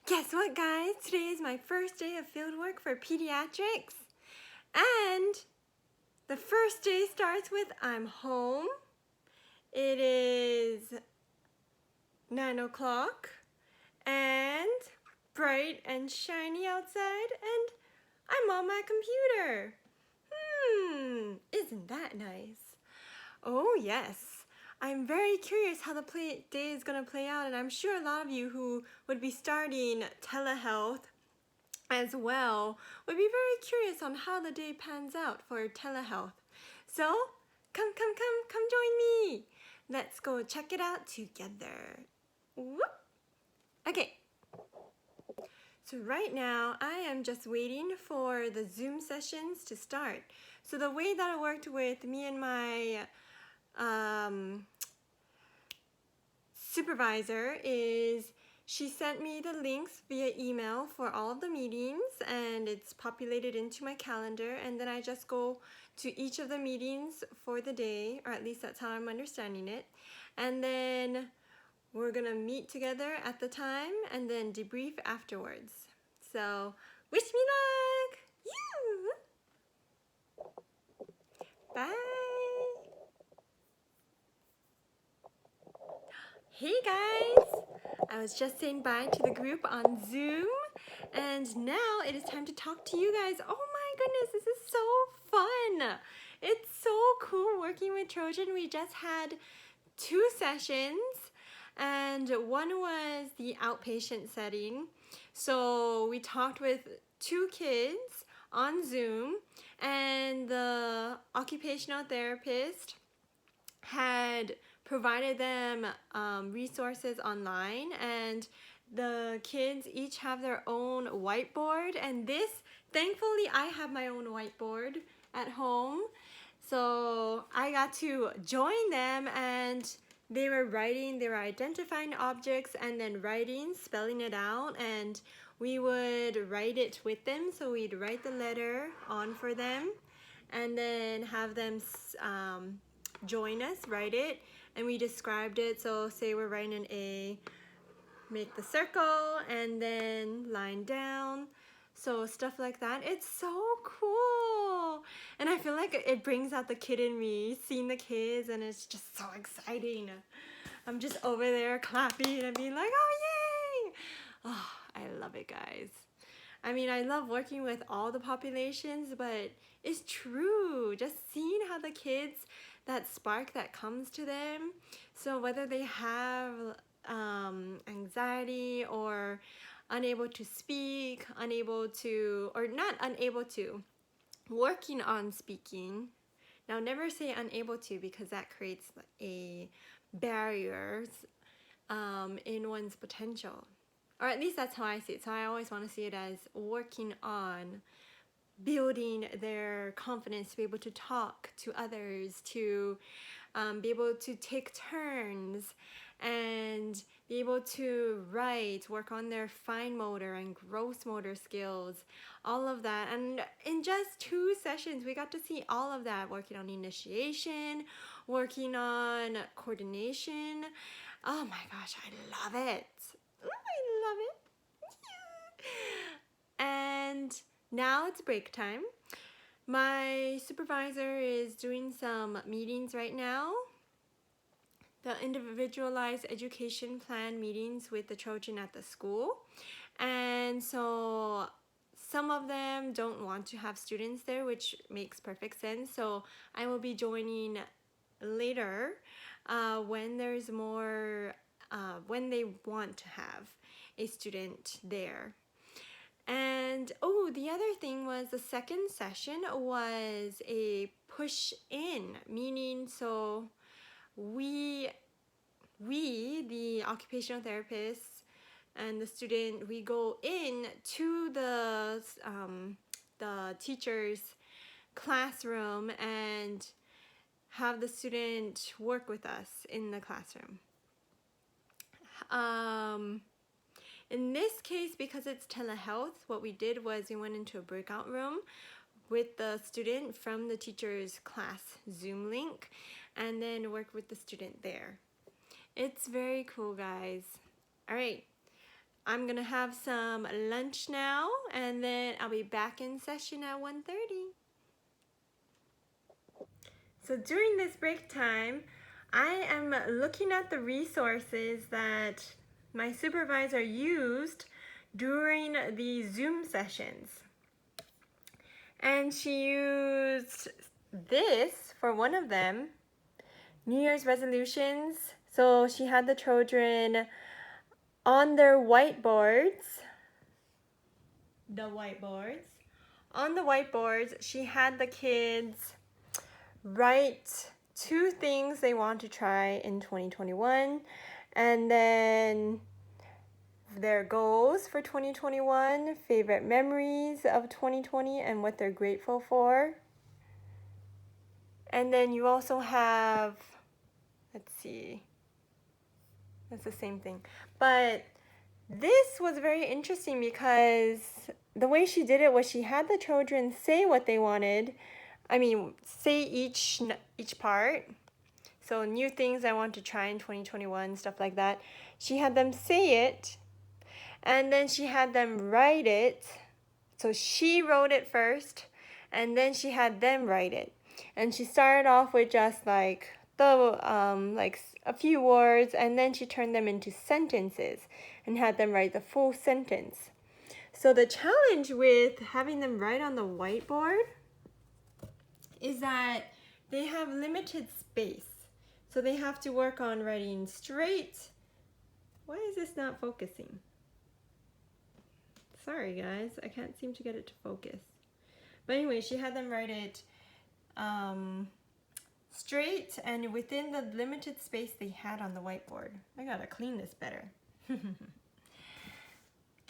Guess what, guys? Today is my first day of fieldwork for pediatrics. And the first day starts with I'm home. It is 9 o'clock and bright and shiny outside, and I'm on my computer. Isn't that nice? Oh, yes. I'm very curious how the day is going to play out, and I'm sure a lot of you who would be starting telehealth as well would be very curious on how the day pans out for telehealth. So, come join me. Let's go check it out together. Whoop. Okay. So right now, I am just waiting for the Zoom sessions to start. So the way that it worked with me and my supervisor is she sent me the links via email for all of the meetings, and it's populated into my calendar, and then I just go to each of the meetings for the day, or at least that's how I'm understanding it, and then we're gonna meet together at the time and then debrief afterwards. So wish me luck! Bye! Hey guys! I was just saying bye to the group on Zoom, and now it is time to talk to you guys. Oh my goodness, this is so fun! It's so cool working with Trojan. We just had 2 sessions, and one was the outpatient setting. So we talked with 2 kids on Zoom, and the occupational therapist had provided them resources online, and the kids each have their own whiteboard, and thankfully I have my own whiteboard at home, so I got to join them, and they were identifying objects and then spelling it out, and we would write it with them. So we'd write the letter on for them and then have them join us, write it, and we described it. So say we're writing an A, make the circle and then line down. So stuff like that. It's so cool. And I feel like it brings out the kid in me, seeing the kids, and it's just so exciting. I'm just over there clapping and being like, oh yay! Oh, I love it, guys. I mean, I love working with all the populations, but it's true. Just seeing how the kids, that spark that comes to them. So whether they have anxiety or unable to speak, working on speaking. Now never say unable to, because that creates a barrier in one's potential. Or at least that's how I see it. So I always want to see it as working on building their confidence to be able to talk to others, to be able to take turns and be able to write, work on their fine motor and gross motor skills, all of that. And in just 2 sessions, we got to see all of that, working on initiation, working on coordination. Oh my gosh, I love it. I love it. And now it's break time. My supervisor is doing some meetings right now, the individualized education plan meetings with the Trojan at the school. And so some of them don't want to have students there, which makes perfect sense. So I will be joining later when there's more, when they want to have a student there. And oh, the other thing was the second session was a push-in, meaning so we, the occupational therapists and the student, we go in to the teacher's classroom and have the student work with us in the classroom. In this case, because it's telehealth, what we did was we went into a breakout room with the student from the teacher's class Zoom link, and then worked with the student there. It's very cool, guys. All right, I'm gonna have some lunch now, and then I'll be back in session at 1:30. So during this break time, I am looking at the resources that my supervisor used during the Zoom sessions. And she used this for one of them, New Year's resolutions. So she had the children on their whiteboards. On the whiteboards, she had the kids write 2 things they want to try in 2021, and then their goals for 2021, favorite memories of 2020, and what they're grateful for. And then you also have, let's see, that's the same thing. But this was very interesting because the way she did it was she had the children say what they wanted. Say each part. So new things I want to try in 2021, stuff like that. She had them say it, and then she had them write it. So she wrote it first, and then she had them write it. And she started off with just like a few words, and then she turned them into sentences and had them write the full sentence. So the challenge with having them write on the whiteboard is that they have limited space. So they have to work on writing straight. Why is this not focusing? Sorry guys, I can't seem to get it to focus. But anyway, she had them write it straight and within the limited space they had on the whiteboard. I gotta clean this better.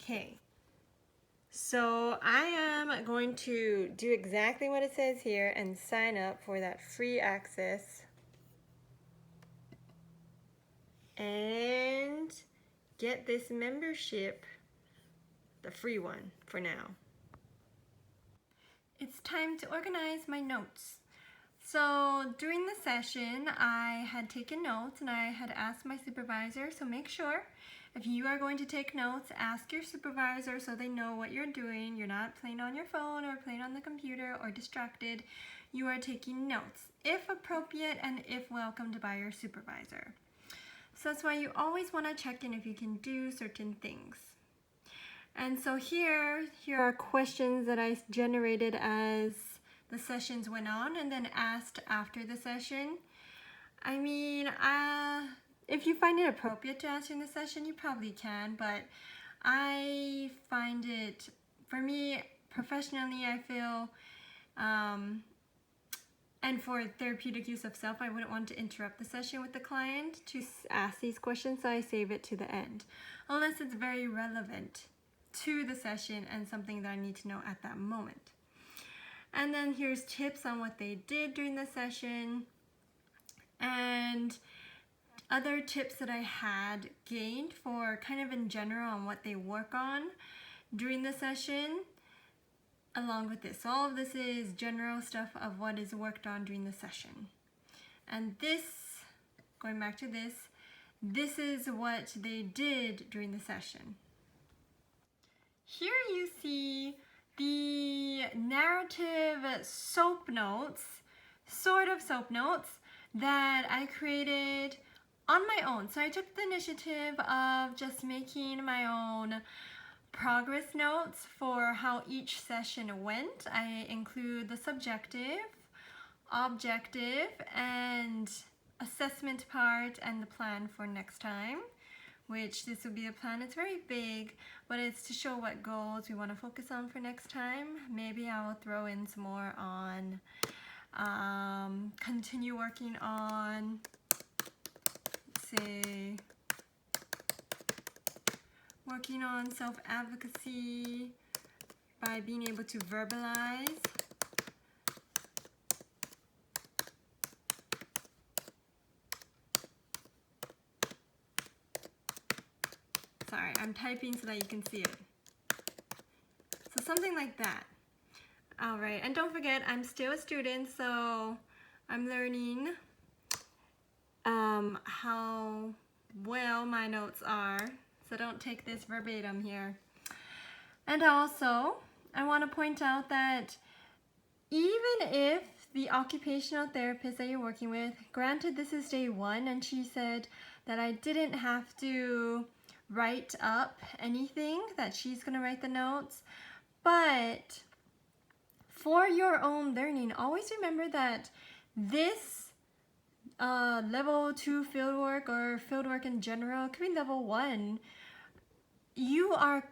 Okay, so I am going to do exactly what it says here and sign up for that free access and get this membership, the free one for now. It's time to organize my notes. So during the session, I had taken notes and I had asked my supervisor, so make sure if you are going to take notes, ask your supervisor so they know what you're doing. You're not playing on your phone or playing on the computer or distracted. You are taking notes, if appropriate and if welcomed by your supervisor. So that's why you always want to check in if you can do certain things. And so here are questions that I generated as the sessions went on and then asked after the session. If you find it appropriate to answer in the session, you probably can, but I find it, for me, professionally, I feel, and for therapeutic use of self, I wouldn't want to interrupt the session with the client to ask these questions, so I save it to the end, unless it's very relevant to the session and something that I need to know at that moment. And then here's tips on what they did during the session and other tips that I had gained for kind of in general on what they work on during the session along with this. All of this is general stuff of what is worked on during the session. And this, going back to this is what they did during the session. Here you see the narrative soap notes, sort of soap notes, that I created on my own. So I took the initiative of just making my own progress notes for how each session went. I include the subjective, objective, and assessment part and the plan for next time, which this will be a plan. It's very big, but it's to show what goals we want to focus on for next time. Maybe I will throw in some more on continue working on, say, working on self-advocacy by being able to verbalize. Sorry, I'm typing so that you can see it. So something like that. All right, and don't forget, I'm still a student, so I'm learning how well my notes are. so don't take this verbatim here. And also, I want to point out that even if the occupational therapist that you're working with, granted this is day 1, and she said that I didn't have to write up anything, that she's going to write the notes, but for your own learning, always remember that this level 2 fieldwork or fieldwork in general, it could be level 1, you are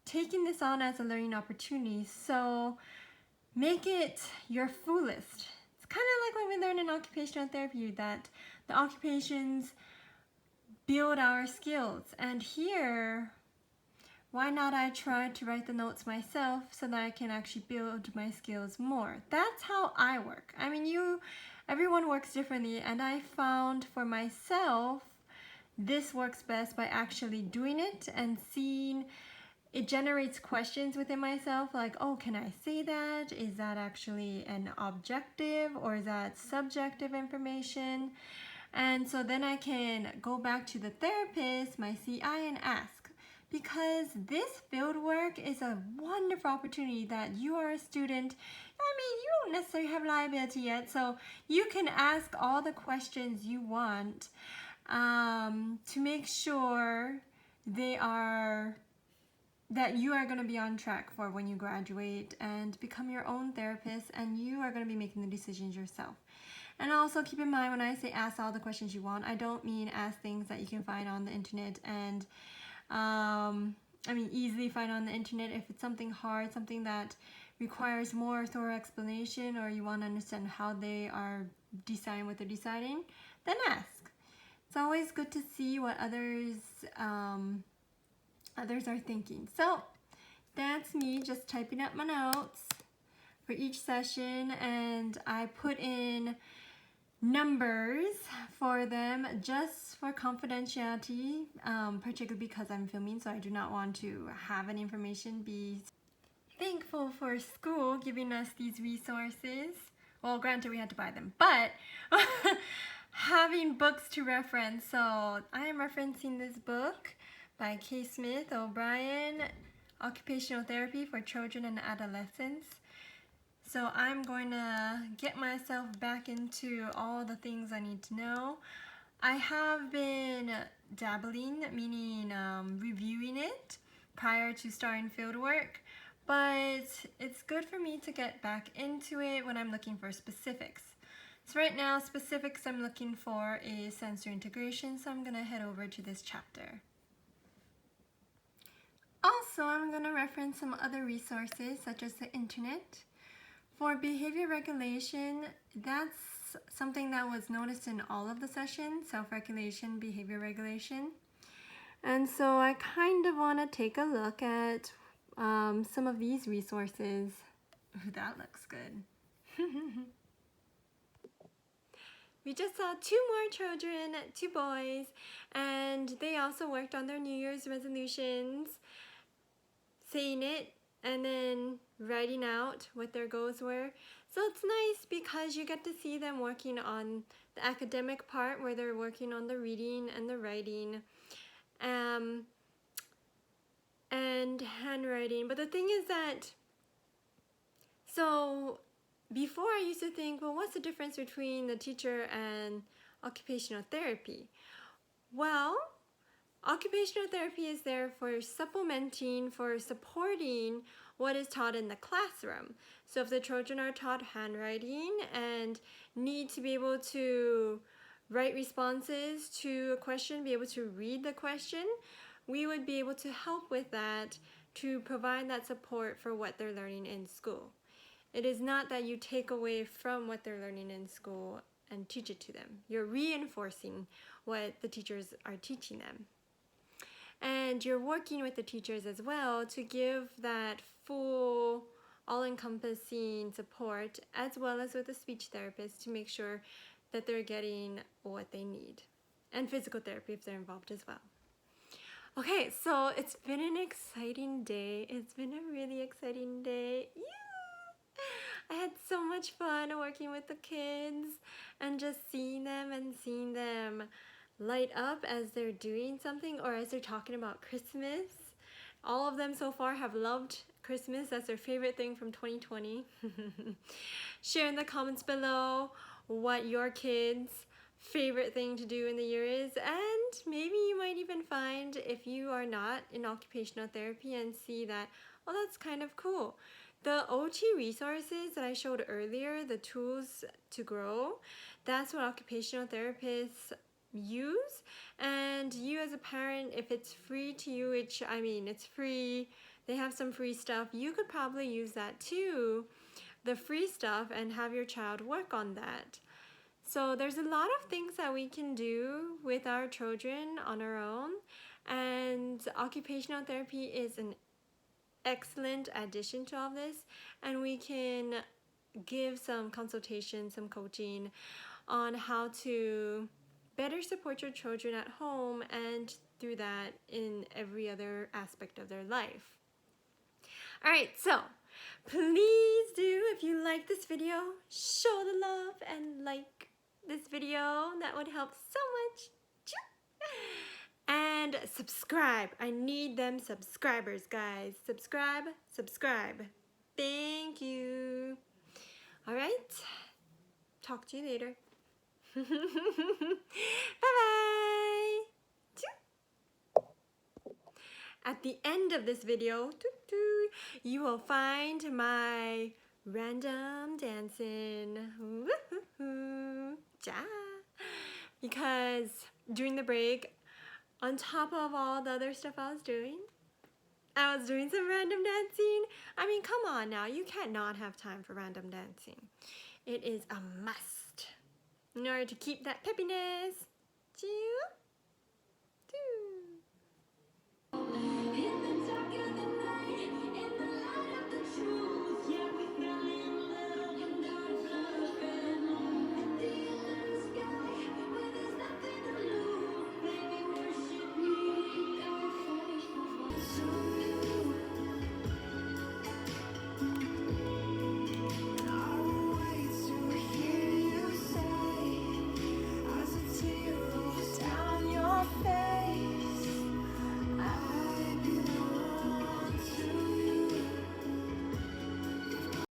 taking this on as a learning opportunity, so make it your fullest. It's kind of like what we learn in occupational therapy, that the occupations build our skills. And here, why not I try to write the notes myself so that I can actually build my skills more? That's how I work. I mean, everyone works differently, and I found for myself, this works best by actually doing it and seeing. It generates questions within myself like, oh, can I say that? Is that actually an objective or is that subjective information? And so then I can go back to the therapist, my CI, and ask. Because this field work is a wonderful opportunity that you are a student. I mean, you don't necessarily have liability yet, so you can ask all the questions you want to make sure that you are going to be on track for when you graduate and become your own therapist, and you are going to be making the decisions yourself. And also keep in mind, when I say ask all the questions you want, I don't mean ask things that you can find on the internet and easily find on the internet. If it's something hard, something that requires more thorough explanation, or you want to understand how they are deciding what they're deciding, then ask. It's always good to see what others are thinking. So that's me just typing up my notes for each session, and I put in numbers for them just for confidentiality, particularly because I'm filming, so I do not want to have any information be thankful for school giving us these resources. Well, granted we had to buy them, but having books to reference. So I am referencing this book by K. Smith O'Brien, Occupational Therapy for Children and Adolescents. So I'm going to get myself back into all the things I need to know. I have been dabbling, meaning reviewing it prior to starting fieldwork, but it's good for me to get back into it when I'm looking for specifics. So right now, specifics I'm looking for is sensory integration, so I'm going to head over to this chapter. Also, I'm going to reference some other resources such as the internet. For behavior regulation, that's something that was noticed in all of the sessions, self-regulation, behavior regulation. And so I kind of want to take a look at some of these resources. Ooh, that looks good. We just saw 2 more children, 2 boys, and they also worked on their New Year's resolutions, saying it and then writing out what their goals were. So it's nice because you get to see them working on the academic part where they're working on the reading and the writing and handwriting. But the thing is that, so before I used to think, well, what's the difference between the teacher and occupational therapy? Well, occupational therapy is there for supplementing, for supporting what is taught in the classroom. So if the children are taught handwriting and need to be able to write responses to a question, be able to read the question, we would be able to help with that to provide that support for what they're learning in school. It is not that you take away from what they're learning in school and teach it to them. You're reinforcing what the teachers are teaching them. And you're working with the teachers as well to give that full, all-encompassing support, as well as with the speech therapist to make sure that they're getting what they need. And physical therapy if they're involved as well. Okay, so it's been an exciting day. It's been a really exciting day. Yeah! I had so much fun working with the kids and just seeing them light up as they're doing something or as they're talking about Christmas. All of them so far have loved Christmas. That's their favorite thing from 2020. Share in the comments below what your kids' favorite thing to do in the year is, and maybe you might even find, if you are not in occupational therapy, and see that, well, that's kind of cool. The OT resources that I showed earlier, the tools to grow, that's what occupational therapists use. And you as a parent, if it's free to you, which I mean, it's free, they have some free stuff, you could probably use that too, the free stuff, and have your child work on that. So there's a lot of things that we can do with our children on our own, and occupational therapy is an excellent addition to all this, and we can give some consultation, some coaching on how to better support your children at home and through that in every other aspect of their life. Alright, so please do, if you like this video, show the love and like this video. That would help so much. And subscribe. I need them subscribers, guys. Subscribe, subscribe. Thank you. Alright, talk to you later. Bye-bye. At the end of this video, you will find my random dancing. Because during the break, on top of all the other stuff I was doing some random dancing. I mean, come on now, you can't not have time for random dancing. It is a must in order to keep that peppiness.